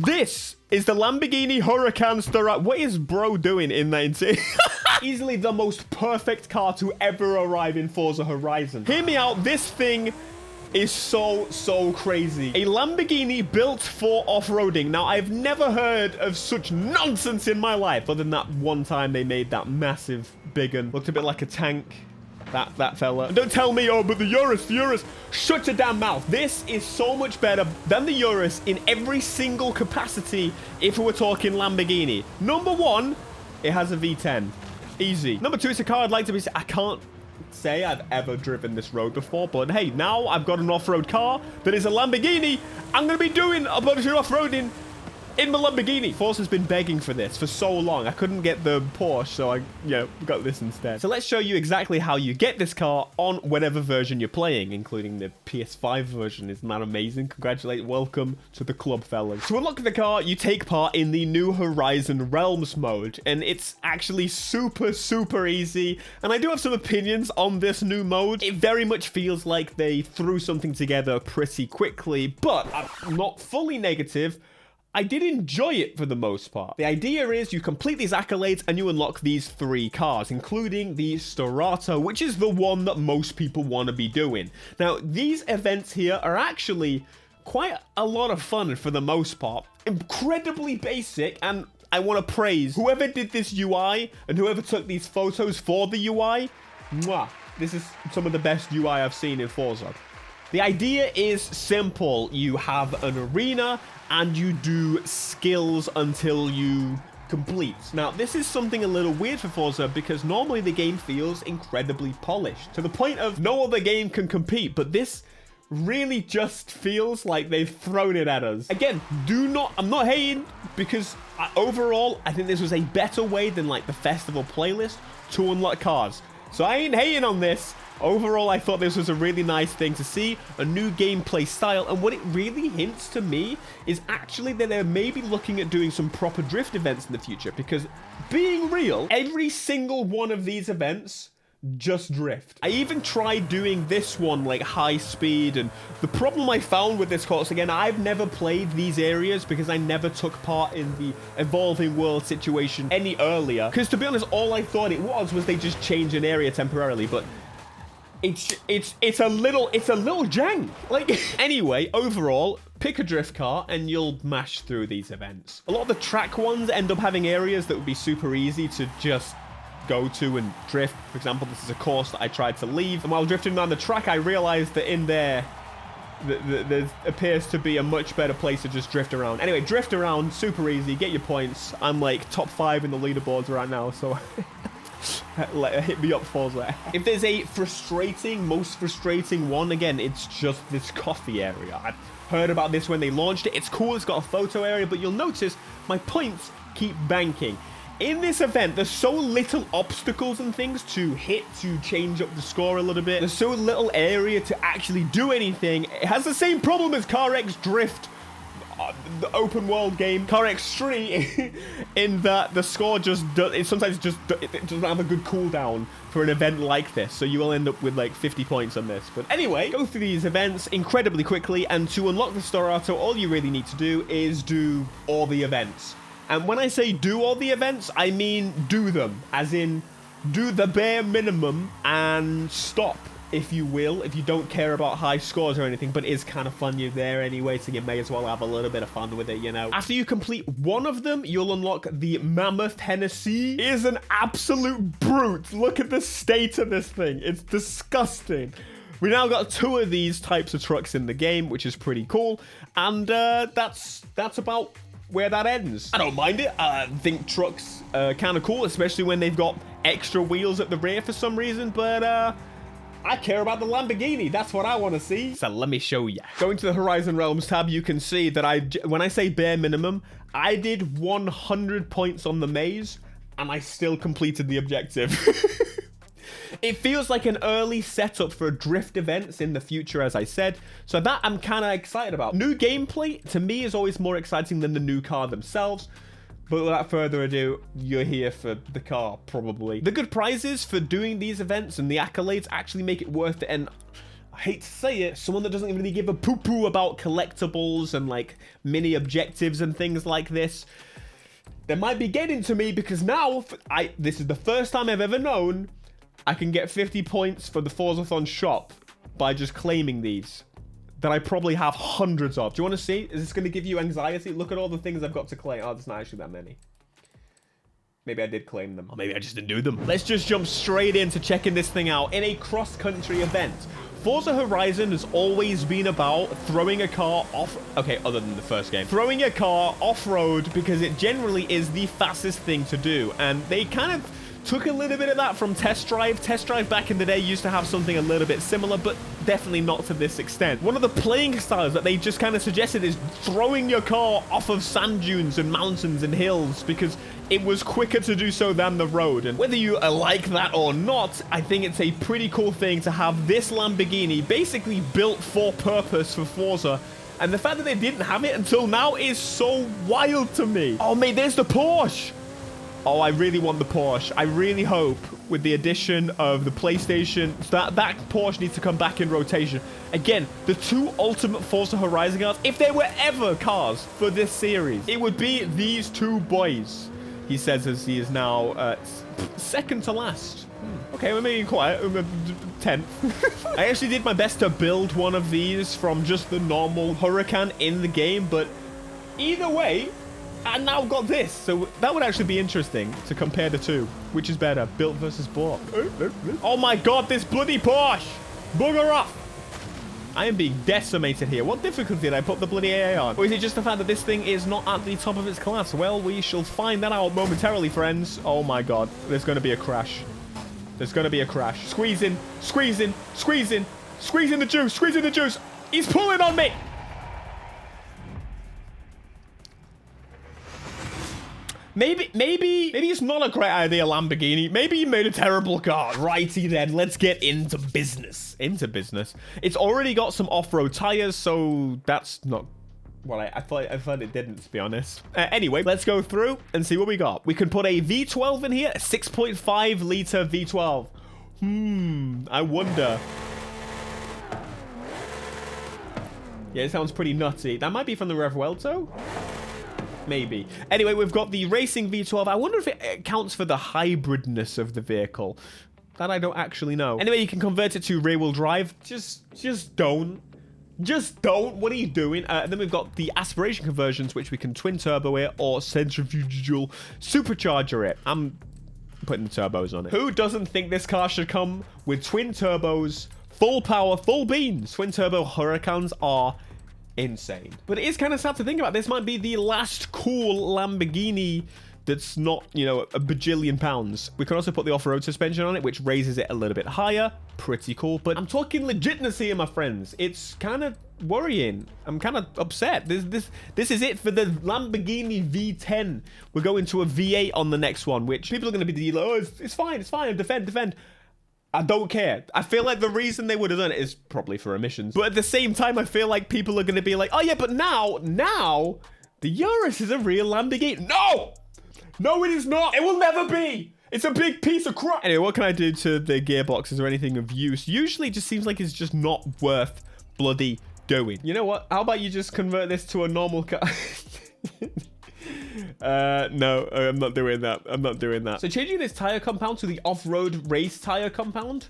This is the Lamborghini Huracan Sterrato. What is bro doing in that interior? Easily the most perfect car to ever arrive in Forza Horizon. Hear me out. This thing is so crazy. A Lamborghini built for off-roading. Now, I've never heard of such nonsense in my life, other than that one time they made that massive big one. Looked a bit like a tank. That fella. And don't tell me, oh, but the Urus. Shut your damn mouth. This is so much better than the Urus in every single capacity if we were talking Lamborghini. Number one, it has a V10. Easy. Number two, it's a car I'd like to be... I can't say I've ever driven this road before, but hey, now I've got an off-road car that is a Lamborghini. I'm going to be doing a bunch of off-roading in my Lamborghini. Forza's been begging for this for so long. I couldn't get the Porsche, so I got this instead. So let's show you exactly how you get this car on whatever version you're playing, including the PS5 version. Isn't that amazing? Congratulate, welcome to the club, fellas. To unlock the car, you take part in the New Horizon Realms mode, and it's actually super easy. And I do have some opinions on this new mode. It very much feels like they threw something together pretty quickly, but I'm not fully negative. I did enjoy it for the most part. The idea is you complete these accolades and you unlock these 3 cars, including the Sterrato, which is the one that most people want to be doing. Now, these events here are actually quite a lot of fun for the most part. Incredibly basic, and I want to praise whoever did this UI and whoever took these photos for the UI. Mwah. This is some of the best UI I've seen in Forza. The idea is simple. You have an arena and you do skills until you complete. Now, this is something a little weird for Forza because normally the game feels incredibly polished to the point of no other game can compete, but this really just feels like they've thrown it at us. Again, I'm not hating because overall, I think this was a better way than like the festival playlist to unlock cars. So I ain't hating on this. Overall, I thought this was a really nice thing to see, a new gameplay style, and what it really hints to me is actually that they're maybe looking at doing some proper drift events in the future, because being real, every single one of these events just drift. I even tried doing this one like high speed, and the problem I found with this course, again, I've never played these areas because I never took part in the evolving world situation any earlier, because to be honest, all I thought it was they just changed an area temporarily, but it's a little jank. Like, anyway, overall, pick a drift car and you'll mash through these events. A lot of the track ones end up having areas that would be super easy to just go to and drift. For example, this is a course that I tried to leave, and while drifting down the track, I realized that in there appears to be a much better place to just drift around. Anyway, drift around, super easy, get your points. I'm like top 5 in the leaderboards right now, so hit me up, Forza. If there's a most frustrating one, again, it's just this coffee area. I've heard about this when they launched it. It's cool, it's got a photo area, but you'll notice my points keep banking. In this event, there's so little obstacles and things to hit to change up the score a little bit. There's so little area to actually do anything. It has the same problem as CarX Drift, the open world game, CarX 3, in that the score just it doesn't have a good cooldown for an event like this, so you will end up with like 50 points on this. But anyway, go through these events incredibly quickly, and to unlock the Sterrato, all you really need to do is do all the events. And when I say do all the events, I mean do them, as in do the bare minimum and stop, if you will, if you don't care about high scores or anything, but it is kind of fun. You're there anyway, so you may as well have a little bit of fun with it, you know. After you complete one of them, you'll unlock the Mammoth Hennessy. It is an absolute brute. Look at the state of this thing. It's disgusting. We now got 2 of these types of trucks in the game, which is pretty cool. And that's about where that ends. I don't mind it. I think trucks are kind of cool, especially when they've got extra wheels at the rear for some reason, but I care about the Lamborghini. That's what I want to see. So let me show you. Going to the Horizon Realms tab, you can see that when I say bare minimum, I did 100 points on the maze, and I still completed the objective. It feels like an early setup for drift events in the future, as I said. So that I'm kind of excited about. New gameplay, to me, is always more exciting than the new car themselves. But without further ado, you're here for the car, probably. The good prizes for doing these events and the accolades actually make it worth it. And I hate to say it, someone that doesn't really give a poo-poo about collectibles and like mini objectives and things like this, they might be getting to me because now this is the first time I've ever known I can get 50 points for the Forzathon shop by just claiming these that I probably have hundreds of. Do you want to see? Is this going to give you anxiety? Look at all the things I've got to claim. Oh, there's not actually that many. Maybe I did claim them. Or maybe I just didn't do them. Let's just jump straight into checking this thing out in a cross-country event. Forza Horizon has always been about throwing a car off... Okay, other than the first game. Throwing a car off-road because it generally is the fastest thing to do. And they kind of took a little bit of that from Test Drive. Test Drive back in the day used to have something a little bit similar, but definitely not to this extent. One of the playing styles that they just kind of suggested is throwing your car off of sand dunes and mountains and hills because it was quicker to do so than the road. And whether you like that or not, I think it's a pretty cool thing to have this Lamborghini basically built for purpose for Forza. And the fact that they didn't have it until now is so wild to me. Oh, mate, there's the Porsche. Oh, I really want the Porsche. I really hope with the addition of the PlayStation, that Porsche needs to come back in rotation. Again, the two ultimate Forza Horizon cars, if there were ever cars for this series, it would be these two boys. He says as he is now second to last. Okay, we're making quiet. 10th. I actually did my best to build one of these from just the normal Huracan in the game, but either way, I now got this. So that would actually be interesting to compare the two. Which is better, built versus bought? Oh my god, this bloody Porsche! Bugger off! I am being decimated here. What difficulty did I put the bloody AA on? Or is it just the fact that this thing is not at the top of its class? Well, we shall find that out momentarily, friends. Oh my god, there's going to be a crash. There's going to be a crash. Squeeze in, squeeze in, squeeze in, squeeze in the juice, squeeze in the juice. He's pulling on me. Maybe it's not a great idea, Lamborghini. Maybe you made a terrible car. Righty then, let's get into business. Into business. It's already got some off-road tires, so that's not... Well, I thought it didn't, to be honest. Anyway, let's go through and see what we got. We can put a V12 in here, a 6.5 litre V12. I wonder. Yeah, it sounds pretty nutty. That might be from the Revuelto. Maybe. Anyway, we've got the racing V12. I wonder if it accounts for the hybridness of the vehicle. That I don't actually know. Anyway, you can convert it to rear-wheel drive. Just don't. Just don't. What are you doing? Then we've got the aspiration conversions, which we can twin turbo it or centrifugal supercharger it. I'm putting the turbos on it. Who doesn't think this car should come with twin turbos, full power, full beans? Twin turbo Huracans are insane. But it is kind of sad to think about. This might be the last cool Lamborghini that's not, you know, a bajillion pounds. We can also put the off-road suspension on it, which raises it a little bit higher. Pretty cool. But I'm talking legitness here, my friends. It's kind of worrying. I'm kind of upset. This is it for the Lamborghini V10. We're going to a V8 on the next one, which people are going to be like, oh, it's fine, defend. I don't care. I feel like the reason they would have done it is probably for emissions. But at the same time, I feel like people are going to be like, oh yeah, but now, the Urus is a real Lamborghini. No! No, it is not. It will never be. It's a big piece of crap. Anyway, what can I do to the gearboxes or anything of use? Usually it just seems like it's just not worth bloody doing. You know what? How about you just convert this to a normal car? No, I'm not doing that. I'm not doing that. So changing this tire compound to the off-road race tire compound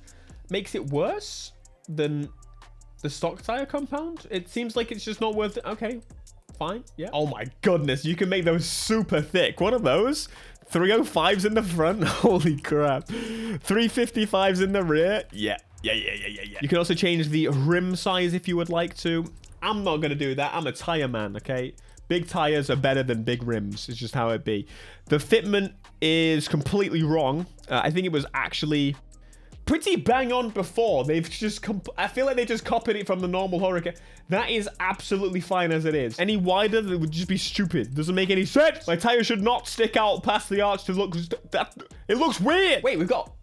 makes it worse than the stock tire compound. It seems like it's just not worth it. Okay, fine. Yeah. Oh my goodness, you can make those super thick. What are those? 305s in the front. Holy crap. 355s in the rear. Yeah. You can also change the rim size if you would like to. I'm not going to do that. I'm a tire man, okay? Big tires are better than big rims. It's just how it be. The fitment is completely wrong. I think it was actually pretty bang on before. They've just... I feel like they just copied it from the normal Huracan. That is absolutely fine as it is. Any wider, it would just be stupid. Doesn't make any sense. My tire should not stick out past the arch to look... It looks weird. Wait, we've got...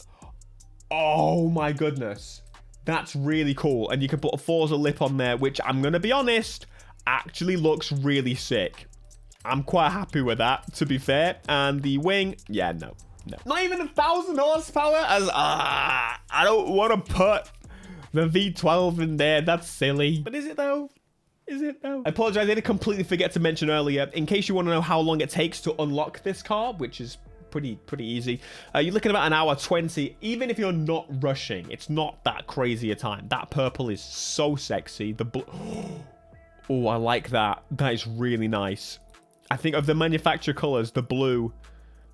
Oh my goodness. That's really cool. And you can put a Forza lip on there, which I'm going to be honest... actually looks really sick. I'm quite happy with that, to be fair. And the wing, yeah, no. Not even 1,000 horsepower. As I don't want to put The V12 in there, that's silly. But is it though? Is it though? I apologize, I did completely forget to mention earlier, in case you want to know how long it takes to unlock this car, which is pretty easy. You're looking about an hour 20, even if you're not rushing. It's not that crazy a time. That purple is so sexy. The blue... Oh, I like that. That is really nice. I think of the manufacturer colors, the blue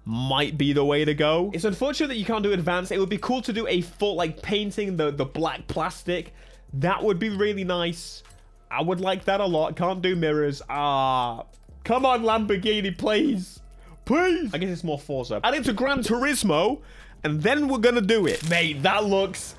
might be the way to go. It's unfortunate that you can't do advanced. It would be cool to do a full, like, painting the black plastic. That would be really nice. I would like that a lot. Can't do mirrors. Ah, come on, Lamborghini, please. Please. I guess it's more Forza. Add it to Gran Turismo, and then we're gonna do it. Mate, that looks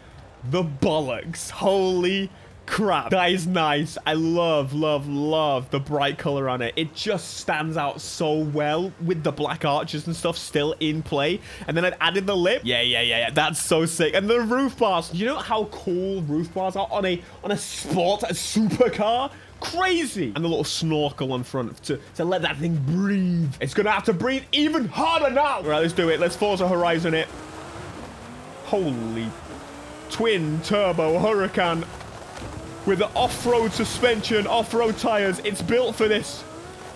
the bollocks. Holy crap. That is nice. I love the bright color on it. It just stands out so well with the black arches and stuff still in play. And then I've added the lip. Yeah. That's so sick. And the roof bars. You know how cool roof bars are on a supercar? Crazy. And the little snorkel on front to let that thing breathe. It's gonna have to breathe even harder now. All right, let's do it. Let's Forza Horizon it. Holy twin turbo Huracan. With the off-road suspension, off-road tires. It's built for this.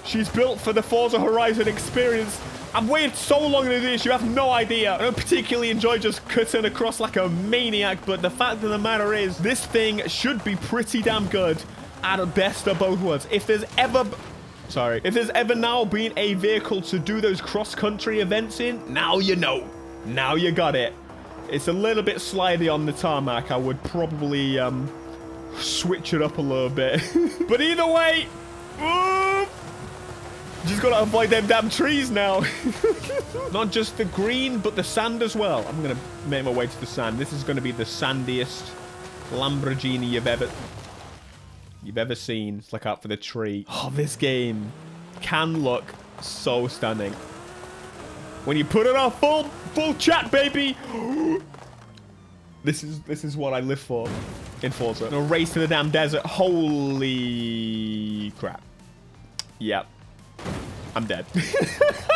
She's built for the Forza Horizon experience. I've waited so long to do this, you have no idea. I don't particularly enjoy just cutting across like a maniac, but the fact of the matter is, this thing should be pretty damn good at the best of both worlds. If there's ever now been a vehicle to do those cross-country events in, now you know. Now you got it. It's a little bit slidey on the tarmac. I would probably, switch it up a little bit. But either way, just gotta avoid them damn trees now. Not just the green, but the sand as well. I'm gonna make my way to the sand. This is gonna be the sandiest Lamborghini you've ever seen. Let's look out for the tree. Oh, this game can look so stunning. When you put it on full chat, baby. This is what I live for in Forza. A race to the damn desert. Holy crap. Yep. I'm dead.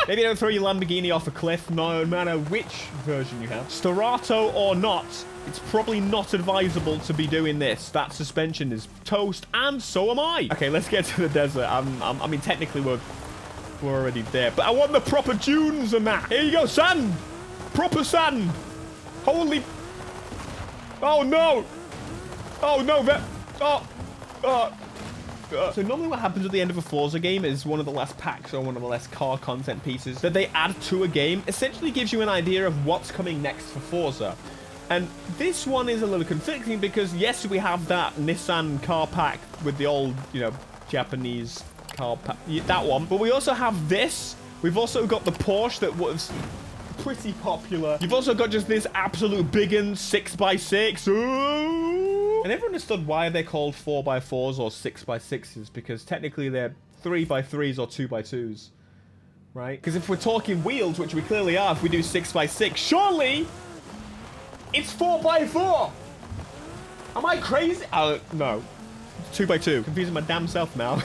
Maybe don't throw your Lamborghini off a cliff, no matter which version you have. Sterrato or not, it's probably not advisable to be doing this. That suspension is toast, and so am I. Okay, let's get to the desert. I mean, technically, we're already there, but I want the proper dunes and that. Here you go, sand. Proper sand. Holy... Oh, no. Oh, no. So normally what happens at the end of a Forza game is one of the last packs or one of the last car content pieces that they add to a game essentially gives you an idea of what's coming next for Forza. And this one is a little conflicting because, yes, we have that Nissan car pack with the old, you know, Japanese car pack. That one. But we also have this. We've also got the Porsche that was pretty popular. You've also got just this absolute big 6x6. Ooh. I never understood why they're called 4x4s or 6x6s, because technically they're 3x3s or 2x2s, right? Because if we're talking wheels, which we clearly are, if we do 6x6, surely it's 4x4. Am I crazy? No. 2x2. Confusing my damn self now.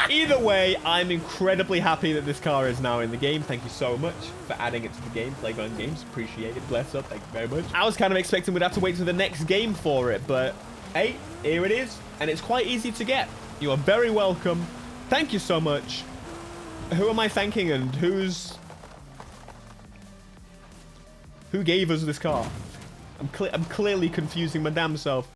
Either way, I'm incredibly happy that this car is now in the game. Thank you so much for adding it to the game. Playground Games, appreciate it. Bless up, thank you very much. I was kind of expecting we'd have to wait till the next game for it, but hey, here it is. And it's quite easy to get. You are very welcome. Thank you so much. Who am I thanking and who gave us this car? I'm clearly confusing my damn self.